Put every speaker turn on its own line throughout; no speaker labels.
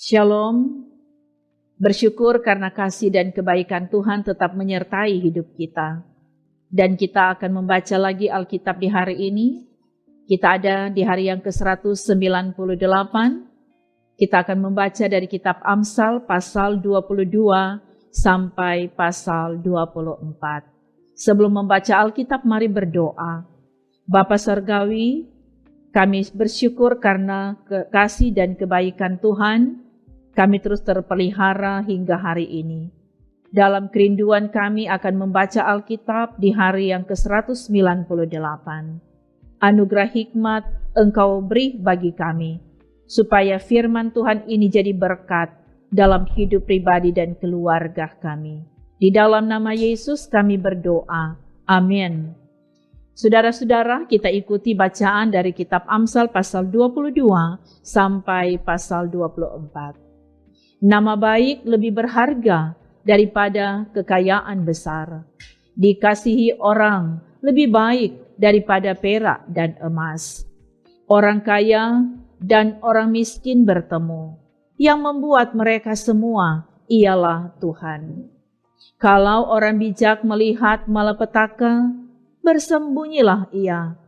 Shalom, bersyukur karena kasih dan kebaikan Tuhan tetap menyertai hidup kita. Dan kita akan membaca lagi Alkitab di hari ini. Kita ada di hari yang ke-198. Kita akan membaca dari kitab Amsal pasal 22 sampai pasal 24. Sebelum membaca Alkitab, mari berdoa. Bapa Surgawi, kami bersyukur karena kasih dan kebaikan Tuhan. Kami terus terpelihara hingga hari ini. Dalam kerinduan kami akan membaca Alkitab di hari yang ke-198. Anugerah hikmat Engkau beri bagi kami, supaya firman Tuhan ini jadi berkat dalam hidup pribadi dan keluarga kami. Di dalam nama Yesus kami berdoa. Amin. Saudara-saudara, kita ikuti bacaan dari kitab Amsal pasal 22 sampai pasal 24. Nama baik lebih berharga daripada kekayaan besar. Dikasihi orang lebih baik daripada perak dan emas. Orang kaya dan orang miskin bertemu. Yang membuat mereka semua ialah Tuhan. Kalau orang bijak melihat malapetaka, bersembunyilah ia.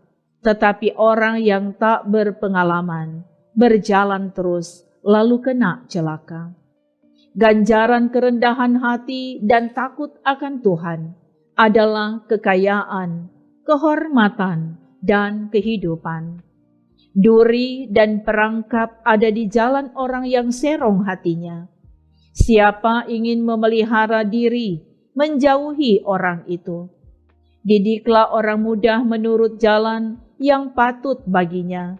Tetapi orang yang tak berpengalaman berjalan terus lalu kena celaka. Ganjaran kerendahan hati dan takut akan Tuhan adalah kekayaan, kehormatan, dan kehidupan. Duri dan perangkap ada di jalan orang yang serong hatinya. Siapa ingin memelihara diri, menjauhi orang itu. Didiklah orang muda menurut jalan yang patut baginya.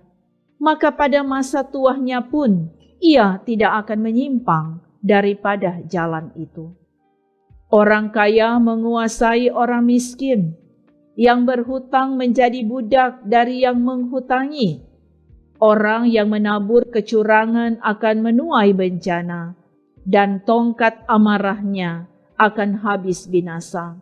Maka pada masa tuahnya pun, ia tidak akan menyimpang daripada jalan itu. Orang kaya menguasai orang miskin, yang berhutang menjadi budak dari yang menghutangi. Orang yang menabur kecurangan akan menuai bencana, dan tongkat amarahnya akan habis binasa.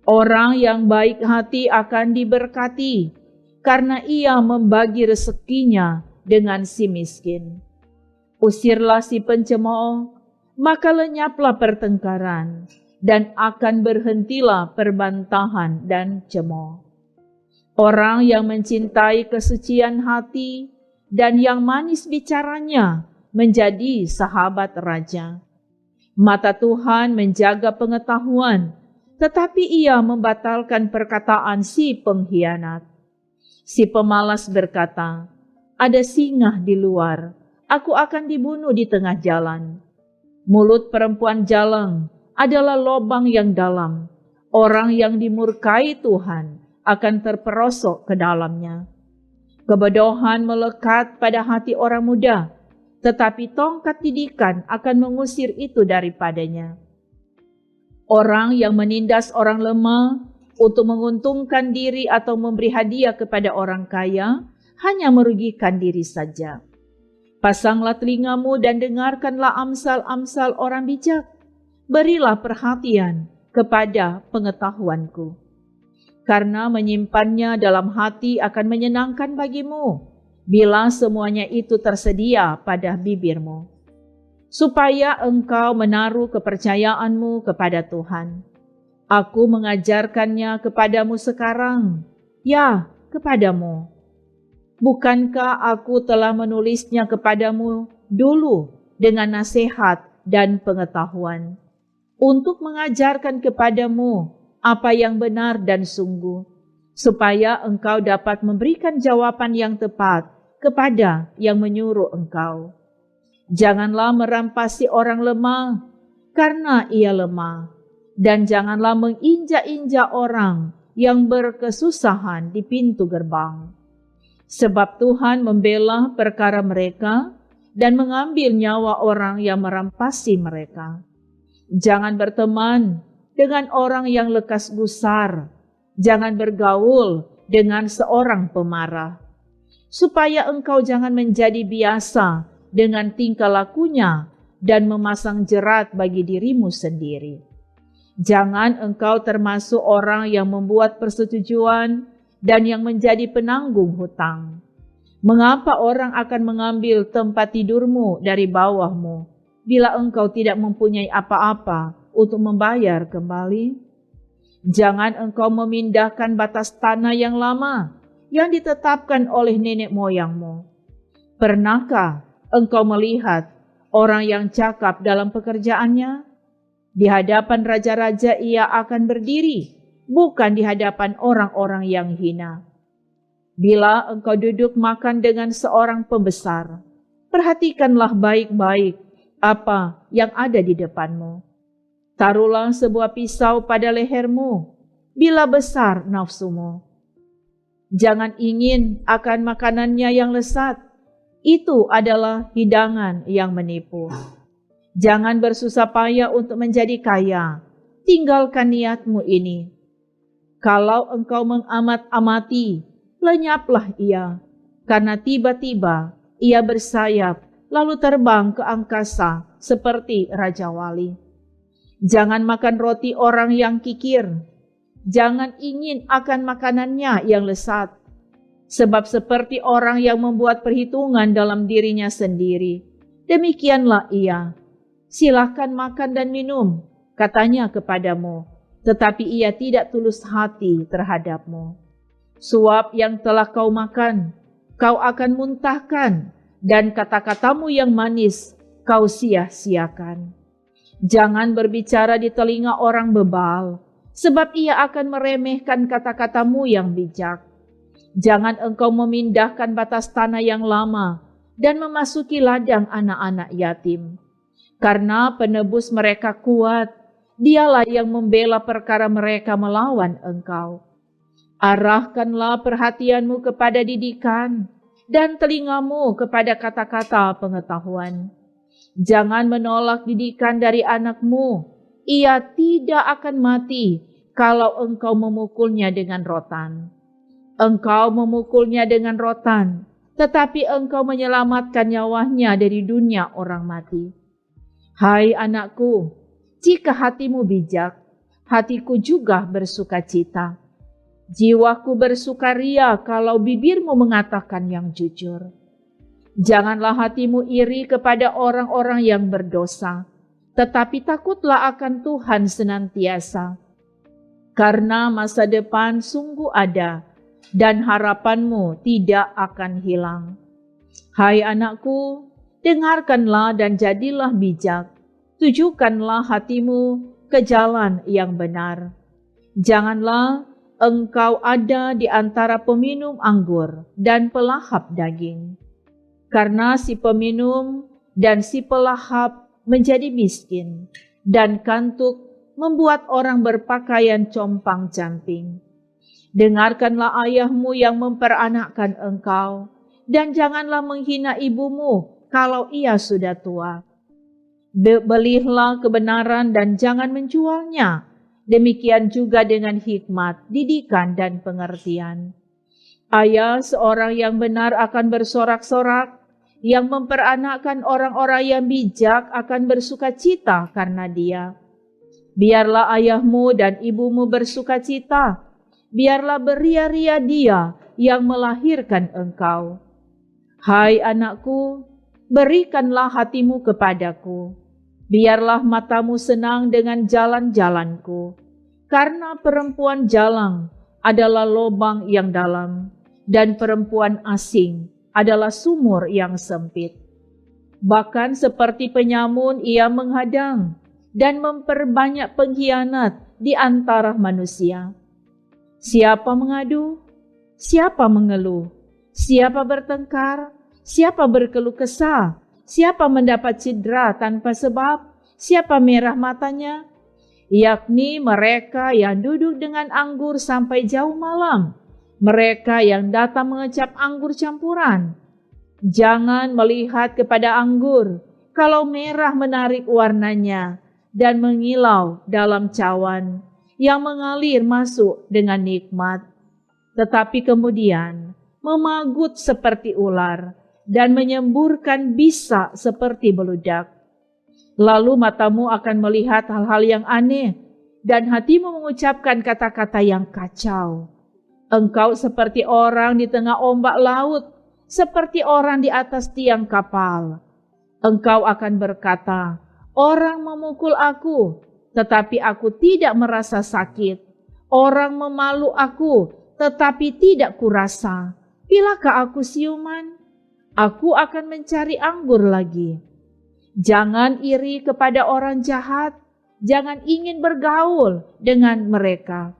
Orang yang baik hati akan diberkati, karena ia membagi rezekinya dengan si miskin. Usirlah si pencemooh, maka lenyaplah pertengkaran, dan akan berhentilah perbantahan dan cemooh. Orang yang mencintai kesucian hati dan yang manis bicaranya menjadi sahabat raja. Mata Tuhan menjaga pengetahuan, tetapi ia membatalkan perkataan si pengkhianat. Si pemalas berkata, "Ada singa di luar, aku akan dibunuh di tengah jalan." Mulut perempuan jalang adalah lobang yang dalam. Orang yang dimurkai Tuhan akan terperosok ke dalamnya. Kebodohan melekat pada hati orang muda, tetapi tongkat didikan akan mengusir itu daripadanya. Orang yang menindas orang lemah untuk menguntungkan diri atau memberi hadiah kepada orang kaya hanya merugikan diri saja. Pasanglah telingamu dan dengarkanlah amsal-amsal orang bijak. Berilah perhatian kepada pengetahuanku. Karena menyimpannya dalam hati akan menyenangkan bagimu, bila semuanya itu tersedia pada bibirmu. Supaya engkau menaruh kepercayaanmu kepada Tuhan. Aku mengajarkannya kepadamu sekarang, ya, kepadamu. Bukankah aku telah menulisnya kepadamu dulu dengan nasihat dan pengetahuan, untuk mengajarkan kepadamu apa yang benar dan sungguh, supaya engkau dapat memberikan jawaban yang tepat kepada yang menyuruh engkau. Janganlah merampasi orang lemah, karena ia lemah, dan janganlah menginjak-injak orang yang berkesusahan di pintu gerbang. Sebab Tuhan membela perkara mereka dan mengambil nyawa orang yang merampasi mereka. Jangan berteman dengan orang yang lekas gusar. Jangan bergaul dengan seorang pemarah. Supaya engkau jangan menjadi biasa dengan tingkah lakunya dan memasang jerat bagi dirimu sendiri. Jangan engkau termasuk orang yang membuat persetujuan dan yang menjadi penanggung hutang. Mengapa orang akan mengambil tempat tidurmu dari bawahmu, bila engkau tidak mempunyai apa-apa untuk membayar kembali? Jangan engkau memindahkan batas tanah yang lama, yang ditetapkan oleh nenek moyangmu. Pernahkah engkau melihat orang yang cakap dalam pekerjaannya? Di hadapan raja-raja ia akan berdiri, bukan di hadapan orang-orang yang hina. Bila engkau duduk makan dengan seorang pembesar, perhatikanlah baik-baik apa yang ada di depanmu. Taruhlah sebuah pisau pada lehermu, bila besar nafsumu. Jangan ingin akan makanannya yang lesat, itu adalah hidangan yang menipu. Jangan bersusah payah untuk menjadi kaya, tinggalkan niatmu ini. Kalau engkau mengamat-amati, lenyaplah ia, karena tiba-tiba ia bersayap, lalu terbang ke angkasa seperti Raja Wali. Jangan makan roti orang yang kikir, jangan ingin akan makanannya yang lesat, sebab seperti orang yang membuat perhitungan dalam dirinya sendiri, demikianlah ia. Silahkan makan dan minum, katanya kepadamu, tetapi ia tidak tulus hati terhadapmu. Suap yang telah kau makan, kau akan muntahkan, dan kata-katamu yang manis kau sia-siakan. Jangan berbicara di telinga orang bebal, sebab ia akan meremehkan kata-katamu yang bijak. Jangan engkau memindahkan batas tanah yang lama dan memasuki ladang anak-anak yatim. Karena penebus mereka kuat, dialah yang membela perkara mereka melawan engkau. Arahkanlah perhatianmu kepada didikan dan telingamu kepada kata-kata pengetahuan. Jangan menolak didikan dari anakmu, ia tidak akan mati kalau engkau memukulnya dengan rotan. Engkau memukulnya dengan rotan, tetapi engkau menyelamatkan nyawanya dari dunia orang mati. Hai anakku, jika hatimu bijak, hatiku juga bersukacita. Jiwaku bersukaria kalau bibirmu mengatakan yang jujur. Janganlah hatimu iri kepada orang-orang yang berdosa, tetapi takutlah akan Tuhan senantiasa. Karena masa depan sungguh ada, dan harapanmu tidak akan hilang. Hai anakku, dengarkanlah dan jadilah bijak, tujukanlah hatimu ke jalan yang benar. Janganlah engkau ada di antara peminum anggur dan pelahap daging. Karena si peminum dan si pelahap menjadi miskin, dan kantuk membuat orang berpakaian compang-camping. Dengarkanlah ayahmu yang memperanakkan engkau, dan janganlah menghina ibumu kalau ia sudah tua. Belilah kebenaran dan jangan menjualnya. Demikian juga dengan hikmat, didikan, dan pengertian. Ayah seorang yang benar akan bersorak-sorak, yang memperanakkan orang-orang yang bijak akan bersukacita karena dia. Biarlah ayahmu dan ibumu bersukacita, biarlah beria-ria dia yang melahirkan engkau. Hai anakku, berikanlah hatimu kepadaku. Biarlah matamu senang dengan jalan-jalanku. Karena perempuan jalang adalah lubang yang dalam, dan perempuan asing adalah sumur yang sempit. Bahkan seperti penyamun ia menghadang, dan memperbanyak pengkhianat di antara manusia. Siapa mengadu? Siapa mengeluh? Siapa bertengkar? Siapa berkeluh kesah? Siapa mendapat cedera tanpa sebab? Siapa merah matanya? Yakni mereka yang duduk dengan anggur sampai jauh malam, mereka yang datang mengecap anggur campuran. Jangan melihat kepada anggur, kalau merah menarik warnanya dan mengilau dalam cawan yang mengalir masuk dengan nikmat, tetapi kemudian memagut seperti ular dan menyemburkan bisa seperti beludak. Lalu matamu akan melihat hal-hal yang aneh, dan hatimu mengucapkan kata-kata yang kacau. Engkau seperti orang di tengah ombak laut, seperti orang di atas tiang kapal. Engkau akan berkata, orang memukul aku, tetapi aku tidak merasa sakit. Orang memalu aku, tetapi tidak kurasa. Bilakah aku siuman? Aku akan mencari anggur lagi. Jangan iri kepada orang jahat, jangan ingin bergaul dengan mereka.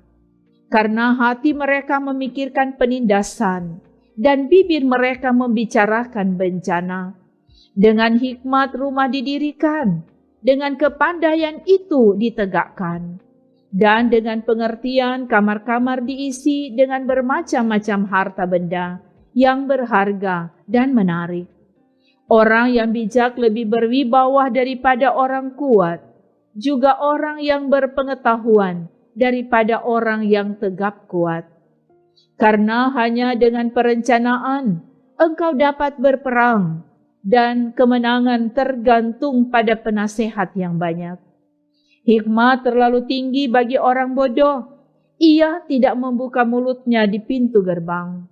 Karena hati mereka memikirkan penindasan, dan bibir mereka membicarakan bencana. Dengan hikmat rumah didirikan, dengan kepandaian itu ditegakkan. Dan dengan pengertian kamar-kamar diisi dengan bermacam-macam harta benda yang berharga dan menarik. Orang yang bijak lebih berwibawa daripada orang kuat, juga orang yang berpengetahuan daripada orang yang tegap kuat. Karena hanya dengan perencanaan engkau dapat berperang, dan kemenangan tergantung pada penasehat yang banyak. Hikmat terlalu tinggi bagi orang bodoh, ia tidak membuka mulutnya di pintu gerbang.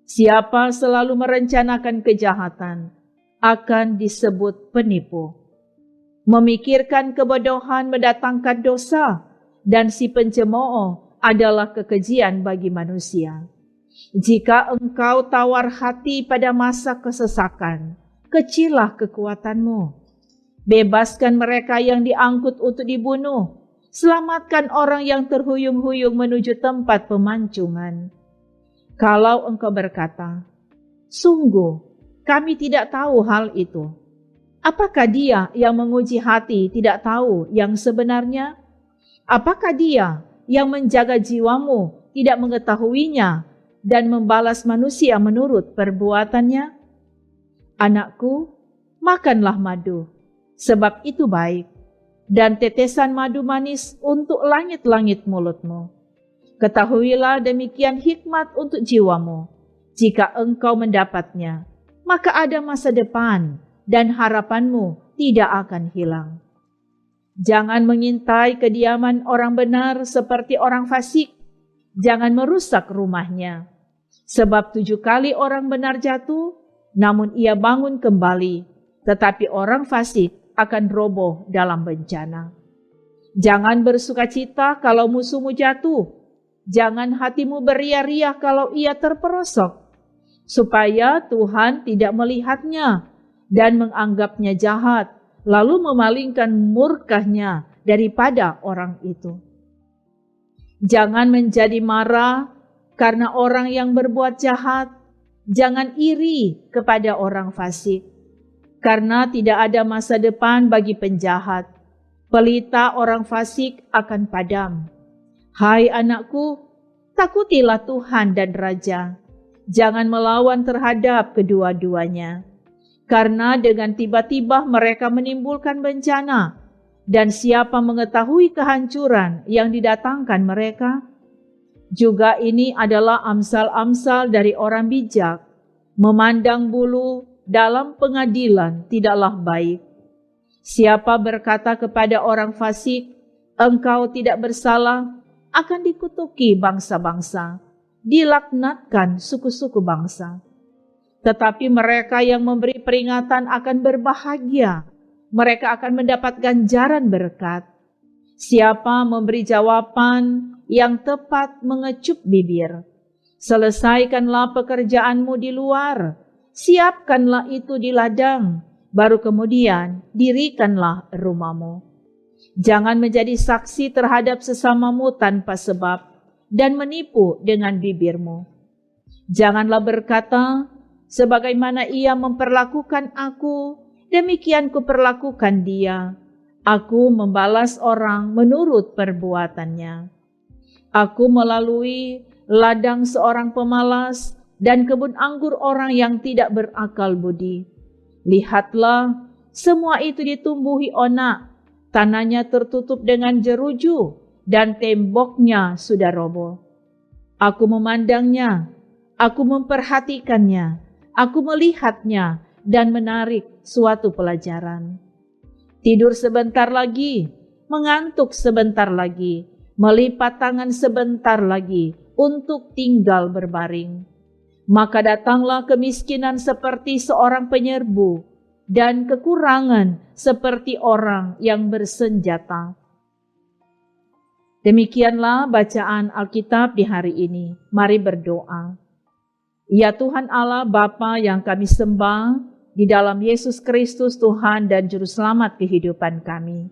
Siapa selalu merencanakan kejahatan akan disebut penipu. Memikirkan kebodohan mendatangkan dosa, dan si pencemooh adalah kekejian bagi manusia. Jika engkau tawar hati pada masa kesesakan, kecillah kekuatanmu. Bebaskan mereka yang diangkut untuk dibunuh. Selamatkan orang yang terhuyung-huyung menuju tempat pemancingan. Kalau engkau berkata, sungguh kami tidak tahu hal itu. Apakah dia yang menguji hati tidak tahu yang sebenarnya? Apakah dia yang menjaga jiwamu tidak mengetahuinya dan membalas manusia menurut perbuatannya? Anakku, makanlah madu, sebab itu baik, dan tetesan madu manis untuk langit-langit mulutmu. Ketahuilah demikian hikmat untuk jiwamu. Jika engkau mendapatnya, maka ada masa depan dan harapanmu tidak akan hilang. Jangan mengintai kediaman orang benar seperti orang fasik. Jangan merusak rumahnya. Sebab 7 kali orang benar jatuh, namun ia bangun kembali. Tetapi orang fasik akan roboh dalam bencana. Jangan bersukacita kalau musuhmu jatuh. Jangan hatimu beria-ria kalau ia terperosok, supaya Tuhan tidak melihatnya dan menganggapnya jahat, lalu memalingkan murkahnya daripada orang itu. Jangan menjadi marah karena orang yang berbuat jahat. Jangan iri kepada orang fasik, karena tidak ada masa depan bagi penjahat. Pelita orang fasik akan padam. Hai anakku, takutilah Tuhan dan Raja. Jangan melawan terhadap kedua-duanya. Karena dengan tiba-tiba mereka menimbulkan bencana. Dan siapa mengetahui kehancuran yang didatangkan mereka? Juga ini adalah amsal-amsal dari orang bijak. Memandang bulu dalam pengadilan tidaklah baik. Siapa berkata kepada orang fasik, engkau tidak bersalah, akan dikutuki bangsa-bangsa, dilaknatkan suku-suku bangsa. Tetapi mereka yang memberi peringatan akan berbahagia, mereka akan mendapat ganjaran berkat. Siapa memberi jawaban yang tepat mengecup bibir. Selesaikanlah pekerjaanmu di luar, siapkanlah itu di ladang, baru kemudian dirikanlah rumahmu. Jangan menjadi saksi terhadap sesamamu tanpa sebab dan menipu dengan bibirmu. Janganlah berkata, sebagaimana ia memperlakukan aku, demikian kuperlakukan dia. Aku membalas orang menurut perbuatannya. Aku melalui ladang seorang pemalas dan kebun anggur orang yang tidak berakal budi. Lihatlah, semua itu ditumbuhi onak. Tanahnya tertutup dengan jeruju dan temboknya sudah roboh. Aku memandangnya, aku memperhatikannya, aku melihatnya dan menarik suatu pelajaran. Tidur sebentar lagi, mengantuk sebentar lagi, melipat tangan sebentar lagi untuk tinggal berbaring. Maka datanglah kemiskinan seperti seorang penyerbu dan kekurangan seperti orang yang bersenjata. Demikianlah bacaan Alkitab di hari ini. Mari berdoa. Ya Tuhan Allah Bapa yang kami sembah, di dalam Yesus Kristus Tuhan dan Juru Selamat kehidupan kami.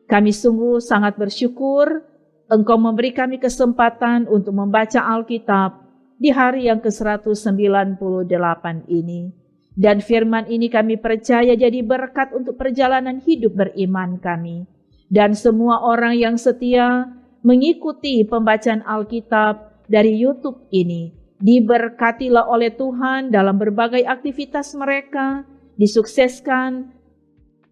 Kami sungguh sangat bersyukur Engkau memberi kami kesempatan untuk membaca Alkitab di hari yang ke-198 ini. Dan firman ini kami percaya jadi berkat untuk perjalanan hidup beriman kami. Dan semua orang yang setia mengikuti pembacaan Alkitab dari YouTube ini, diberkatilah oleh Tuhan dalam berbagai aktivitas mereka, disukseskan,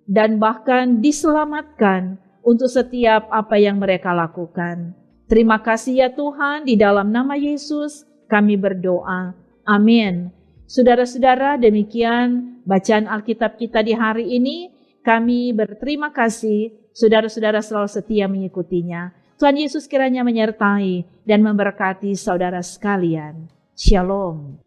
dan bahkan diselamatkan untuk setiap apa yang mereka lakukan. Terima kasih ya Tuhan, di dalam nama Yesus kami berdoa. Amin. Saudara-saudara, demikian bacaan Alkitab kita di hari ini. Kami berterima kasih, saudara-saudara selalu setia mengikutinya. Tuhan Yesus kiranya menyertai dan memberkati saudara sekalian. Shalom.